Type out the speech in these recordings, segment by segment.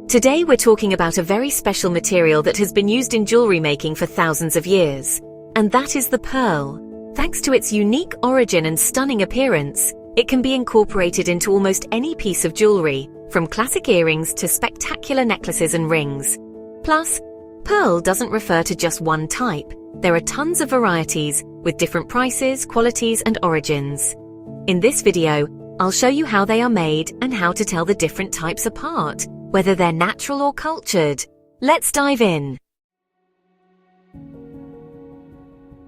Today we're talking about a very special material that has been used in jewelry making for thousands of years. And that is the pearl. Thanks to its unique origin and stunning appearance, it can be incorporated into almost any piece of jewelry, from classic earrings to spectacular necklaces and rings. Plus, pearl doesn't refer to just one type. There are tons of varieties, with different prices, qualities, and origins. In this video, I'll show you how they are made and how to tell the different types apart, whether they're natural or cultured. Let's dive in.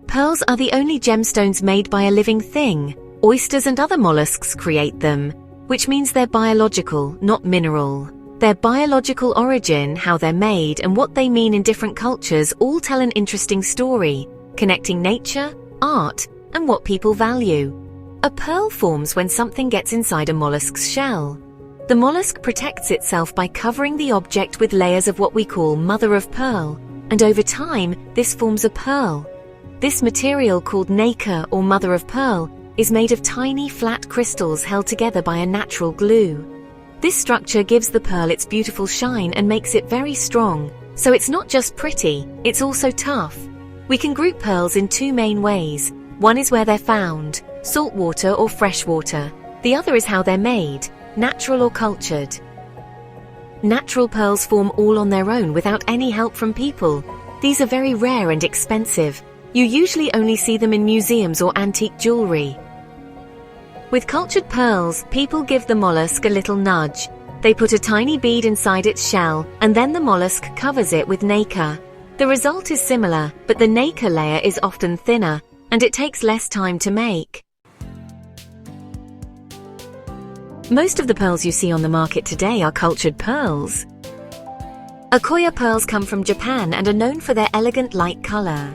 Pearls are the only gemstones made by a living thing. Oysters and other mollusks create them, which means they're biological, not mineral. Their biological origin, how they're made, and what they mean in different cultures all tell an interesting story, connecting nature, art, and what people value. A pearl forms when something gets inside a mollusk's shell. The mollusk protects itself by covering the object with layers of what we call mother of pearl, and over time, this forms a pearl. This material, called nacre or mother of pearl, is made of tiny flat crystals held together by a natural glue. This structure gives the pearl its beautiful shine and makes it very strong, so it's not just pretty, it's also tough. We can group pearls in two main ways. One is where they're found, saltwater or freshwater. The other is how they're made, natural or cultured. Natural pearls form all on their own without any help from people. These are very rare and expensive. You usually only see them in museums or antique jewelry. With cultured pearls, people give the mollusk a little nudge. They put a tiny bead inside its shell, and then the mollusk covers it with nacre. The result is similar, but the nacre layer is often thinner, and it takes less time to make. Most of the pearls you see on the market today are cultured pearls. Akoya pearls come from Japan and are known for their elegant light color.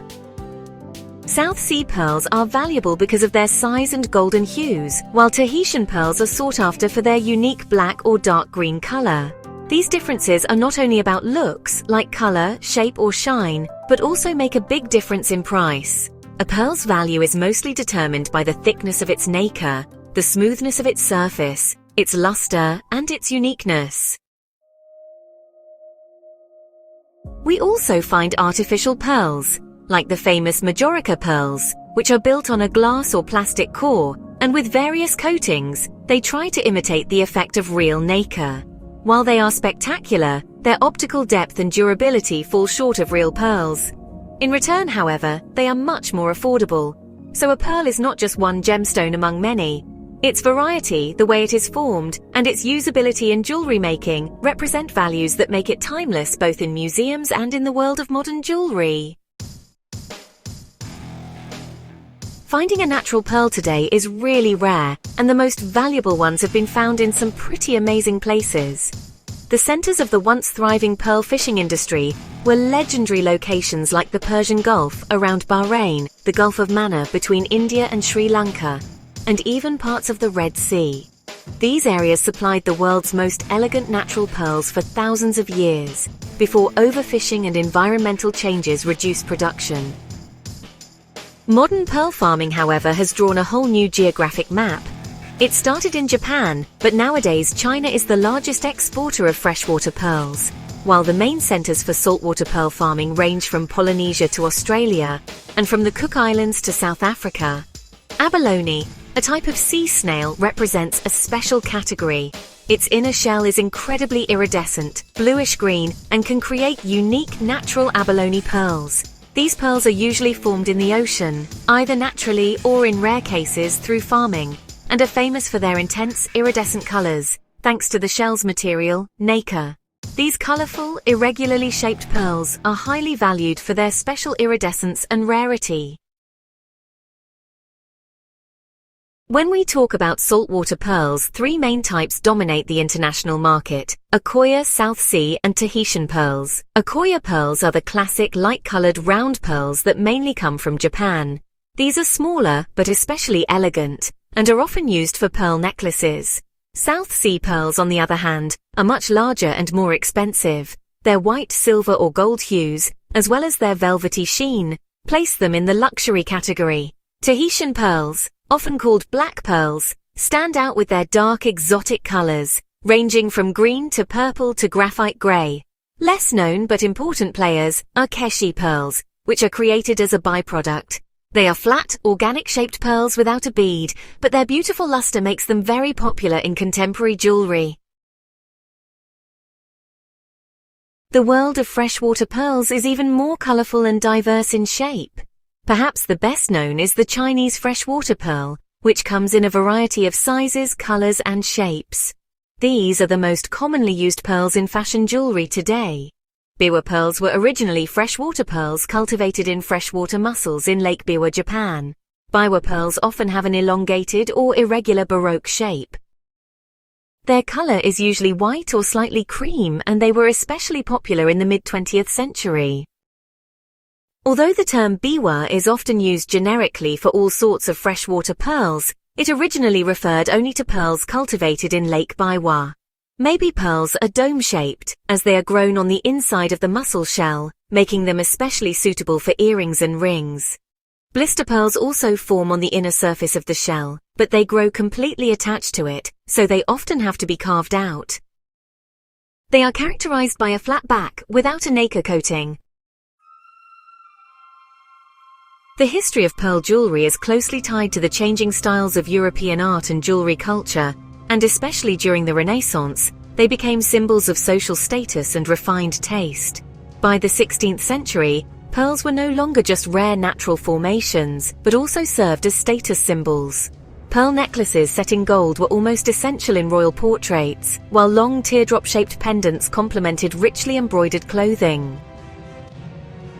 South Sea pearls are valuable because of their size and golden hues, while Tahitian pearls are sought after for their unique black or dark green color. These differences are not only about looks, like color, shape, or shine, but also make a big difference in price. A pearl's value is mostly determined by the thickness of its nacre, the smoothness of its surface, its luster, and its uniqueness. We also find artificial pearls, like the famous Majorica pearls, which are built on a glass or plastic core, and with various coatings, they try to imitate the effect of real nacre. While they are spectacular, their optical depth and durability fall short of real pearls. In return, however, they are much more affordable. So a pearl is not just one gemstone among many. Its variety, the way it is formed, and its usability in jewelry making represent values that make it timeless both in museums and in the world of modern jewelry. Finding a natural pearl today is really rare, and the most valuable ones have been found in some pretty amazing places. The centers of the once thriving pearl fishing industry were legendary locations like the Persian Gulf around Bahrain, the Gulf of Mannar between India and Sri Lanka, and even parts of the Red Sea. These areas supplied the world's most elegant natural pearls for thousands of years, before overfishing and environmental changes reduced production. Modern pearl farming, however, has drawn a whole new geographic map. It started in Japan, but nowadays China is the largest exporter of freshwater pearls, while the main centers for saltwater pearl farming range from Polynesia to Australia, and from the Cook Islands to South Africa. Abalone, a type of sea snail, represents a special category. Its inner shell is incredibly iridescent, bluish-green, and can create unique natural abalone pearls. These pearls are usually formed in the ocean, either naturally or in rare cases through farming, and are famous for their intense iridescent colors, thanks to the shell's material, nacre. These colorful, irregularly shaped pearls are highly valued for their special iridescence and rarity. When we talk about saltwater pearls, three main types dominate the international market: Akoya, South Sea, and Tahitian pearls. Akoya pearls are the classic light-colored round pearls that mainly come from Japan. These are smaller, but especially elegant, and are often used for pearl necklaces. South Sea pearls, on the other hand, are much larger and more expensive. Their white, silver, or gold hues, as well as their velvety sheen, place them in the luxury category. Tahitian pearls, often called black pearls, stand out with their dark exotic colors. ranging from green to purple to graphite grey. Less known but important players are keshi pearls, which are created as a byproduct. They are flat, organic-shaped pearls without a bead, but their beautiful luster makes them very popular in contemporary jewellery. The world of freshwater pearls is even more colourful and diverse in shape. Perhaps the best known is the Chinese freshwater pearl, which comes in a variety of sizes, colours and shapes. These are the most commonly used pearls in fashion jewellery today. Biwa pearls were originally freshwater pearls cultivated in freshwater mussels in Lake Biwa, Japan. Biwa pearls often have an elongated or irregular baroque shape. Their colour is usually white or slightly cream, and they were especially popular in the mid-20th century. Although the term biwa is often used generically for all sorts of freshwater pearls, it originally referred only to pearls cultivated in Lake Biwa. Maybe pearls are dome-shaped, as they are grown on the inside of the mussel shell, making them especially suitable for earrings and rings. Blister pearls also form on the inner surface of the shell, but they grow completely attached to it, so they often have to be carved out. They are characterized by a flat back without a nacre coating. The history of pearl jewellery is closely tied to the changing styles of European art and jewellery culture, and especially during the Renaissance, they became symbols of social status and refined taste. By the 16th century, pearls were no longer just rare natural formations, but also served as status symbols. Pearl necklaces set in gold were almost essential in royal portraits, while long teardrop-shaped pendants complemented richly embroidered clothing.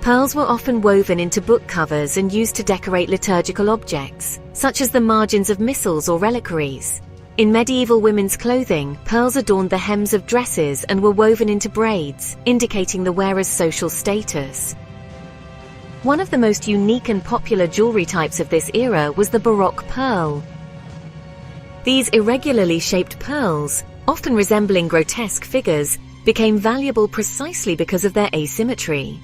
Pearls were often woven into book covers and used to decorate liturgical objects, such as the margins of missals or reliquaries. In medieval women's clothing, pearls adorned the hems of dresses and were woven into braids, indicating the wearer's social status. One of the most unique and popular jewellery types of this era was the baroque pearl. These irregularly shaped pearls, often resembling grotesque figures, became valuable precisely because of their asymmetry.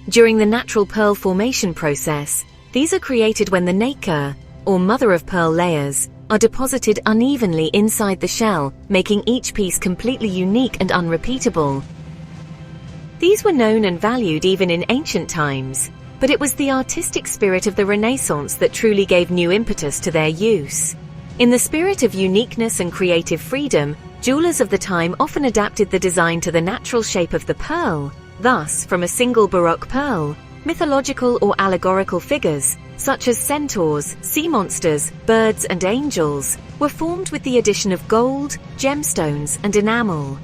During the natural pearl formation process, these are created when the nacre, or mother-of-pearl layers, are deposited unevenly inside the shell, making each piece completely unique and unrepeatable. These were known and valued even in ancient times, but it was the artistic spirit of the Renaissance that truly gave new impetus to their use. In the spirit of uniqueness and creative freedom, jewelers of the time often adapted the design to the natural shape of the pearl. Thus, from a single baroque pearl, mythological or allegorical figures, such as centaurs, sea monsters, birds and angels, were formed with the addition of gold, gemstones and enamel.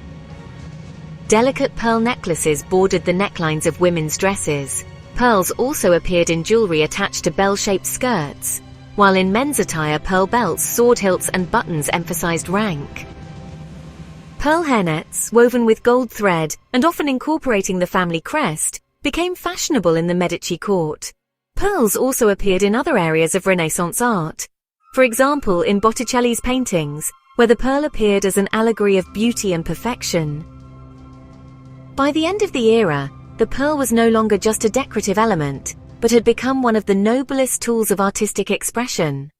Delicate pearl necklaces bordered the necklines of women's dresses. Pearls also appeared in jewellery attached to bell-shaped skirts, while in men's attire pearl belts, sword hilts and buttons emphasized rank. Pearl hairnets, woven with gold thread and often incorporating the family crest, became fashionable in the Medici court. Pearls also appeared in other areas of Renaissance art. For example, in Botticelli's paintings, where the pearl appeared as an allegory of beauty and perfection. By the end of the era, the pearl was no longer just a decorative element, but had become one of the noblest tools of artistic expression.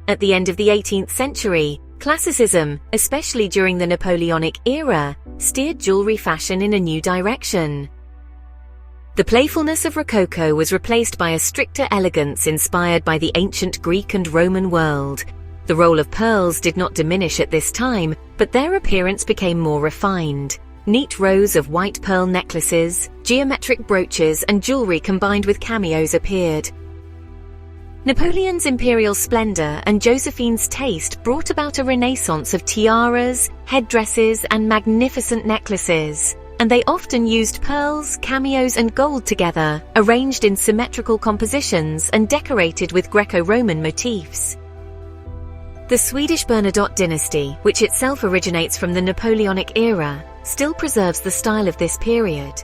At the end of the 18th century, classicism, especially during the Napoleonic era, steered jewellery fashion in a new direction. The playfulness of Rococo was replaced by a stricter elegance inspired by the ancient Greek and Roman world. The role of pearls did not diminish at this time, but their appearance became more refined. Neat rows of white pearl necklaces, geometric brooches and jewellery combined with cameos appeared. Napoleon's imperial splendor and Josephine's taste brought about a renaissance of tiaras, headdresses and magnificent necklaces. And they often used pearls, cameos and gold together, arranged in symmetrical compositions and decorated with Greco-Roman motifs. The Swedish Bernadotte dynasty, which itself originates from the Napoleonic era, still preserves the style of this period.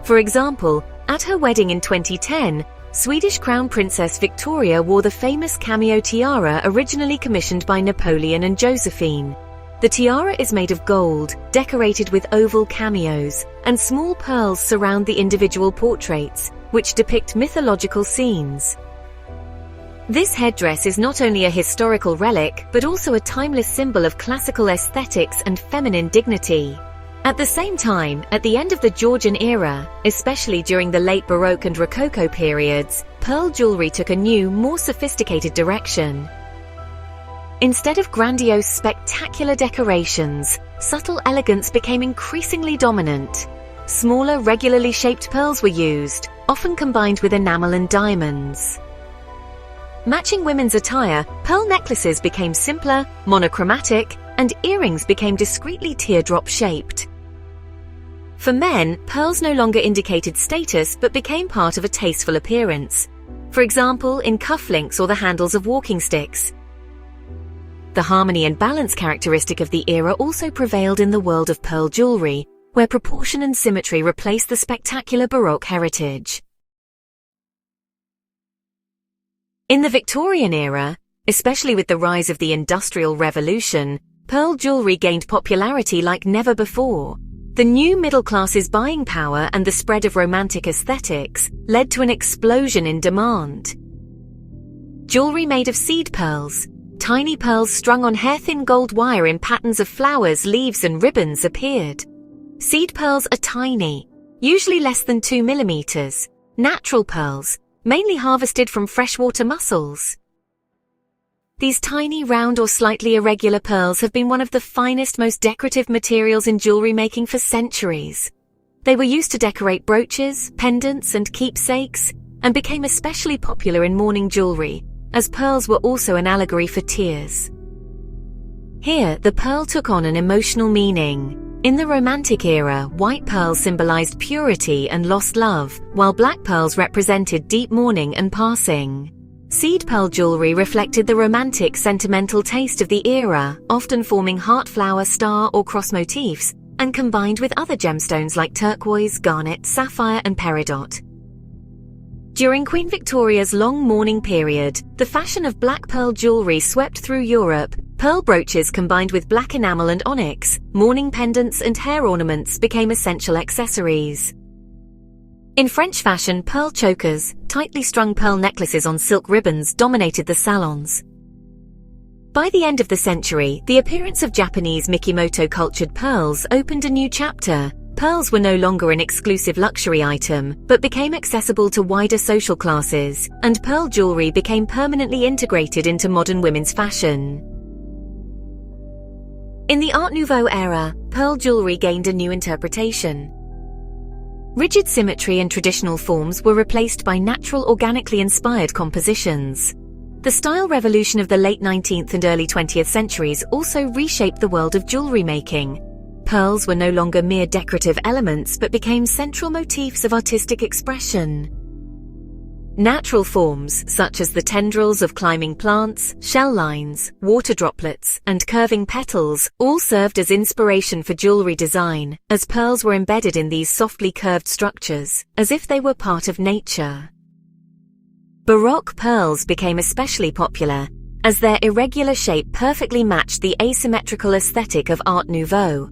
For example, at her wedding in 2010, Swedish Crown Princess Victoria wore the famous cameo tiara originally commissioned by Napoleon and Josephine. The tiara is made of gold, decorated with oval cameos, and small pearls surround the individual portraits, which depict mythological scenes. This headdress is not only a historical relic, but also a timeless symbol of classical aesthetics and feminine dignity. At the same time, at the end of the Georgian era, especially during the late Baroque and Rococo periods, pearl jewelry took a new, more sophisticated direction. Instead of grandiose, spectacular decorations, subtle elegance became increasingly dominant. Smaller, regularly shaped pearls were used, often combined with enamel and diamonds. Matching women's attire, pearl necklaces became simpler, monochromatic, and earrings became discreetly teardrop-shaped. For men, pearls no longer indicated status but became part of a tasteful appearance. For example, in cufflinks or the handles of walking sticks. The harmony and balance characteristic of the era also prevailed in the world of pearl jewelry, where proportion and symmetry replaced the spectacular Baroque heritage. In the Victorian era, especially with the rise of the Industrial Revolution, pearl jewelry gained popularity like never before. The new middle class's buying power and the spread of romantic aesthetics led to an explosion in demand. Jewelry made of seed pearls, tiny pearls strung on hair-thin gold wire in patterns of flowers, leaves, and ribbons appeared. Seed pearls are tiny, usually less than 2 millimeters, natural pearls, mainly harvested from freshwater mussels. These tiny, round or slightly irregular pearls have been one of the finest, most decorative materials in jewelry making for centuries. They were used to decorate brooches, pendants, and keepsakes, and became especially popular in mourning jewelry, as pearls were also an allegory for tears. Here, the pearl took on an emotional meaning. In the Romantic era, white pearls symbolized purity and lost love, while black pearls represented deep mourning and passing. Seed pearl jewelry reflected the romantic, sentimental taste of the era, often forming heart, flower, star, or cross motifs, and combined with other gemstones like turquoise, garnet, sapphire, and peridot. During Queen Victoria's long mourning period, the fashion of black pearl jewelry swept through Europe. Pearl brooches combined with black enamel and onyx, mourning pendants and hair ornaments became essential accessories. In French fashion, pearl chokers, tightly strung pearl necklaces on silk ribbons dominated the salons. By the end of the century, the appearance of Japanese Mikimoto cultured pearls opened a new chapter. Pearls were no longer an exclusive luxury item, but became accessible to wider social classes, and pearl jewelry became permanently integrated into modern women's fashion. In the Art Nouveau era, pearl jewelry gained a new interpretation. Rigid symmetry and traditional forms were replaced by natural, organically inspired compositions. The style revolution of the late 19th and early 20th centuries also reshaped the world of jewelry making. Pearls were no longer mere decorative elements but became central motifs of artistic expression. Natural forms, such as the tendrils of climbing plants, shell lines, water droplets, and curving petals, all served as inspiration for jewelry design, as pearls were embedded in these softly curved structures, as if they were part of nature. Baroque pearls became especially popular, as their irregular shape perfectly matched the asymmetrical aesthetic of Art Nouveau.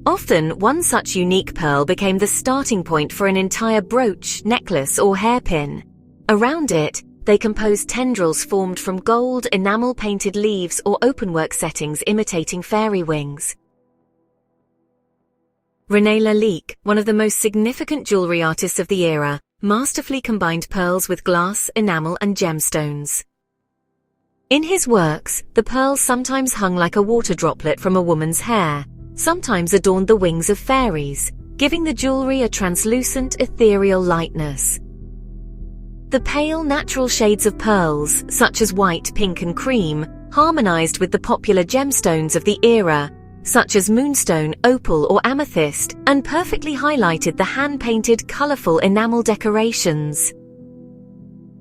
Often, one such unique pearl became the starting point for an entire brooch, necklace, or hairpin. Around it, they composed tendrils formed from gold, enamel-painted leaves or openwork settings imitating fairy wings. René Lalique, one of the most significant jewelry artists of the era, masterfully combined pearls with glass, enamel, and gemstones. In his works, the pearls sometimes hung like a water droplet from a woman's hair, sometimes adorned the wings of fairies, giving the jewelry a translucent, ethereal lightness. The pale, natural shades of pearls, such as white, pink, and cream, harmonized with the popular gemstones of the era, such as moonstone, opal, or amethyst, and perfectly highlighted the hand-painted, colorful enamel decorations.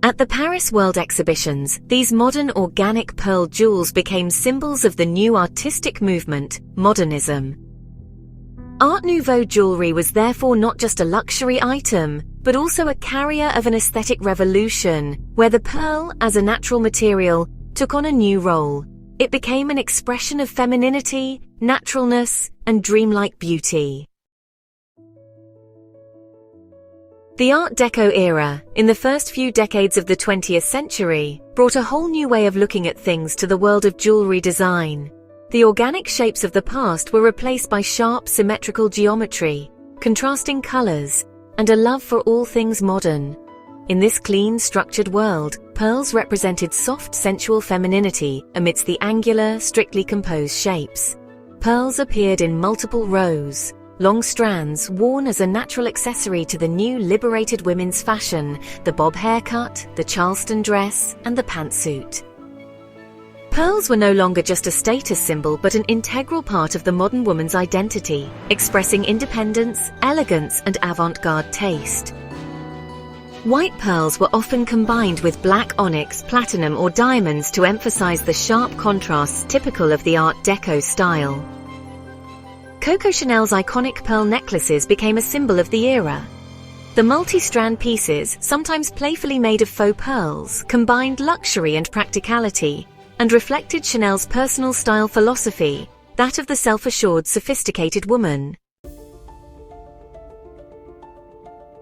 At the Paris World Exhibitions, these modern organic pearl jewels became symbols of the new artistic movement, modernism. Art Nouveau jewelry was therefore not just a luxury item, but also a carrier of an aesthetic revolution, where the pearl, as a natural material, took on a new role. It became an expression of femininity, naturalness, and dreamlike beauty. The Art Deco era, in the first few decades of the 20th century, brought a whole new way of looking at things to the world of jewelry design. The organic shapes of the past were replaced by sharp, symmetrical geometry, contrasting colors, and a love for all things modern. In this clean, structured world, pearls represented soft, sensual femininity amidst the angular, strictly composed shapes. Pearls appeared in multiple rows, long strands worn as a natural accessory to the new liberated women's fashion, the bob haircut, the Charleston dress, and the pantsuit. Pearls were no longer just a status symbol but an integral part of the modern woman's identity, expressing independence, elegance, and avant-garde taste. White pearls were often combined with black onyx, platinum, or diamonds to emphasize the sharp contrasts typical of the Art Deco style. Coco Chanel's iconic pearl necklaces became a symbol of the era. The multi-strand pieces, sometimes playfully made of faux pearls, combined luxury and practicality, and reflected Chanel's personal style philosophy, that of the self-assured, sophisticated woman.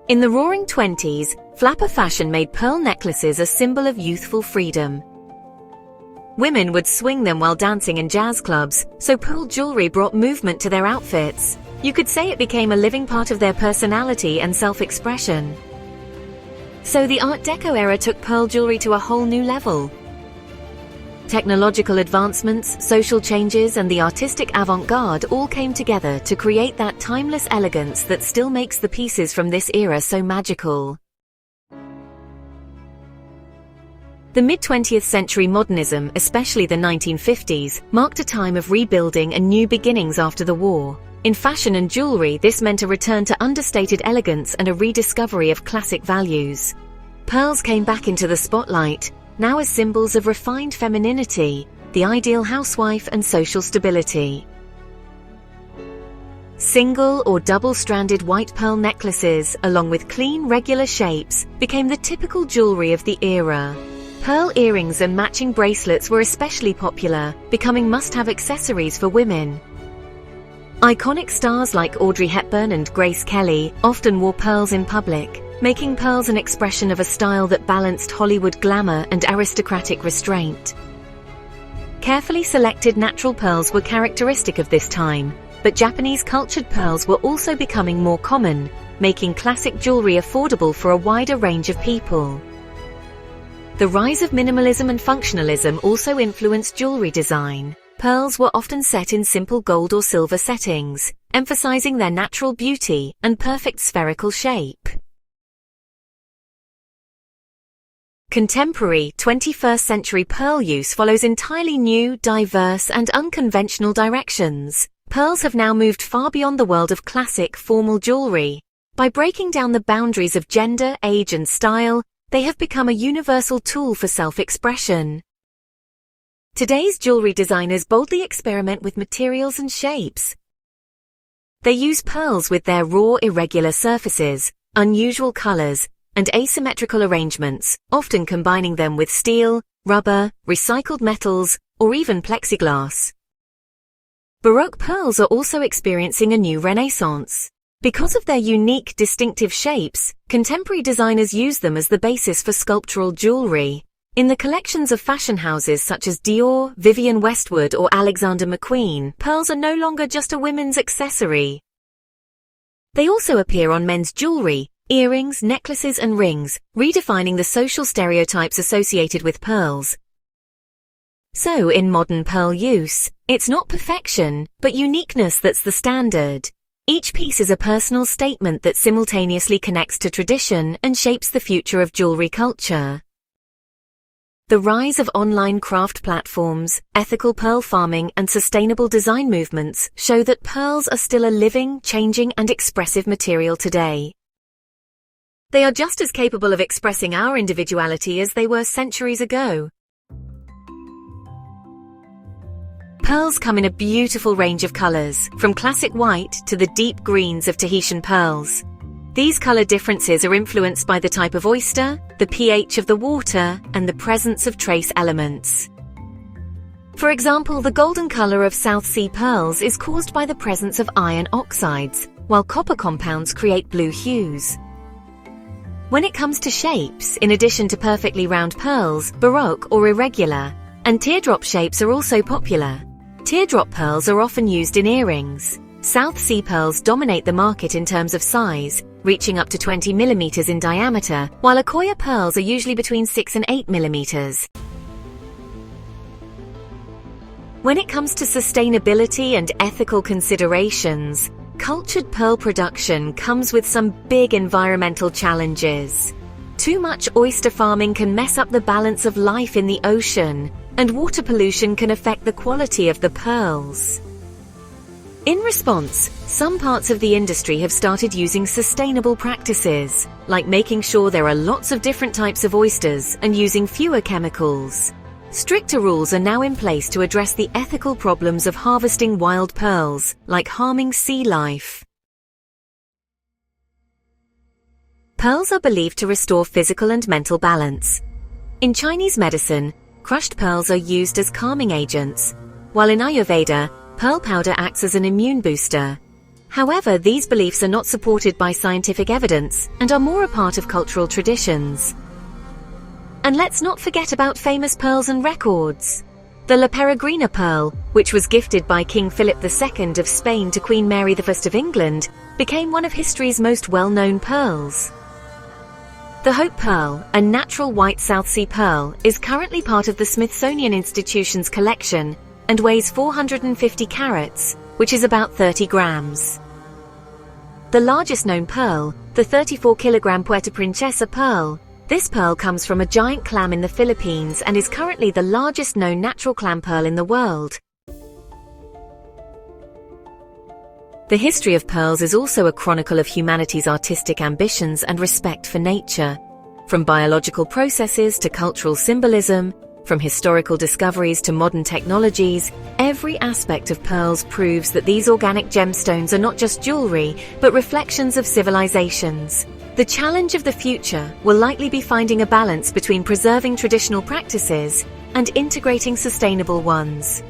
In the Roaring '20s, flapper fashion made pearl necklaces a symbol of youthful freedom. Women would swing them while dancing in jazz clubs, so pearl jewelry brought movement to their outfits. You could say it became a living part of their personality and self-expression. So the Art Deco era took pearl jewelry to a whole new level. Technological advancements, social changes, and the artistic avant-garde all came together to create that timeless elegance that still makes the pieces from this era so magical. The mid-20th century modernism, especially the 1950s, marked a time of rebuilding and new beginnings after the war. In fashion and jewelry, this meant a return to understated elegance and a rediscovery of classic values. Pearls came back into the spotlight, now as symbols of refined femininity, the ideal housewife, and social stability. Single or double-stranded white pearl necklaces, along with clean, regular shapes, became the typical jewelry of the era. Pearl earrings and matching bracelets were especially popular, becoming must-have accessories for women. Iconic stars like Audrey Hepburn and Grace Kelly often wore pearls in public, making pearls an expression of a style that balanced Hollywood glamour and aristocratic restraint. Carefully selected natural pearls were characteristic of this time, but Japanese cultured pearls were also becoming more common, making classic jewelry affordable for a wider range of people. The rise of minimalism and functionalism also influenced jewelry design. Pearls were often set in simple gold or silver settings, emphasizing their natural beauty and perfect spherical shape. Contemporary 21st century pearl use follows entirely new, diverse, and unconventional directions. Pearls have now moved far beyond the world of classic, formal jewelry. By breaking down the boundaries of gender, age, and style, they have become a universal tool for self-expression. Today's jewelry designers boldly experiment with materials and shapes. They use pearls with their raw, irregular surfaces, unusual colors, and asymmetrical arrangements, often combining them with steel, rubber, recycled metals, or even plexiglass. Baroque pearls are also experiencing a new renaissance. Because of their unique, distinctive shapes, contemporary designers use them as the basis for sculptural jewelry. In the collections of fashion houses such as Dior, Vivienne Westwood, or Alexander McQueen, pearls are no longer just a women's accessory. They also appear on men's jewelry, earrings, necklaces, and rings, redefining the social stereotypes associated with pearls. So, in modern pearl use, it's not perfection, but uniqueness that's the standard. Each piece is a personal statement that simultaneously connects to tradition and shapes the future of jewelry culture. The rise of online craft platforms, ethical pearl farming, and sustainable design movements show that pearls are still a living, changing, and expressive material today. They are just as capable of expressing our individuality as they were centuries ago. Pearls come in a beautiful range of colors, from classic white to the deep greens of Tahitian pearls. These color differences are influenced by the type of oyster, the pH of the water, and the presence of trace elements. For example, the golden color of South Sea pearls is caused by the presence of iron oxides, while copper compounds create blue hues. When it comes to shapes, in addition to perfectly round pearls, baroque or irregular, and teardrop shapes are also popular. Teardrop pearls are often used in earrings. South Sea pearls dominate the market in terms of size, reaching up to 20 millimeters in diameter, while Akoya pearls are usually between 6 and 8 millimeters. When it comes to sustainability and ethical considerations, cultured pearl production comes with some big environmental challenges. Too much oyster farming can mess up the balance of life in the ocean, and water pollution can affect the quality of the pearls. In response, some parts of the industry have started using sustainable practices, like making sure there are lots of different types of oysters and using fewer chemicals. Stricter rules are now in place to address the ethical problems of harvesting wild pearls, like harming sea life. Pearls are believed to restore physical and mental balance. In Chinese medicine, crushed pearls are used as calming agents, while in Ayurveda, pearl powder acts as an immune booster. However, these beliefs are not supported by scientific evidence and are more a part of cultural traditions. And let's not forget about famous pearls and records. The La Peregrina pearl, which was gifted by King Philip II of Spain to Queen Mary I of England, became one of history's most well-known pearls. The Hope Pearl, a natural white South Sea pearl, is currently part of the Smithsonian Institution's collection and weighs 450 carats, which is about 30 grams. The largest known pearl, the 34-kilogram Puerto Princesa pearl. This pearl comes from a giant clam in the Philippines and is currently the largest known natural clam pearl in the world. The history of pearls is also a chronicle of humanity's artistic ambitions and respect for nature. From biological processes to cultural symbolism, from historical discoveries to modern technologies, every aspect of pearls proves that these organic gemstones are not just jewelry, but reflections of civilizations. The challenge of the future will likely be finding a balance between preserving traditional practices and integrating sustainable ones.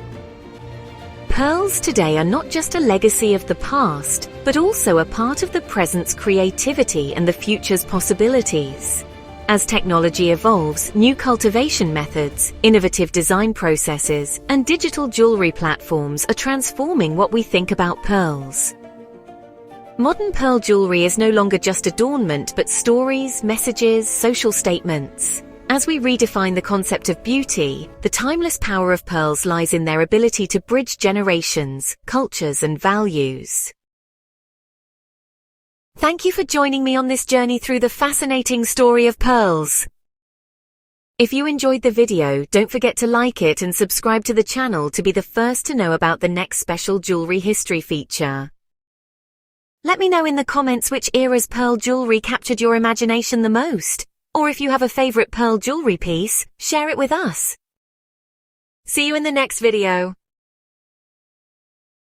Pearls today are not just a legacy of the past, but also a part of the present's creativity and the future's possibilities. As technology evolves, new cultivation methods, innovative design processes, and digital jewelry platforms are transforming what we think about pearls. Modern pearl jewelry is no longer just adornment, but stories, messages, social statements. As we redefine the concept of beauty, the timeless power of pearls lies in their ability to bridge generations, cultures, and values. Thank you for joining me on this journey through the fascinating story of pearls. If you enjoyed the video, don't forget to like it and subscribe to the channel to be the first to know about the next special jewelry history feature. Let me know in the comments which era's pearl jewelry captured your imagination the most. Or if you have a favorite pearl jewelry piece, share it with us. See you in the next video.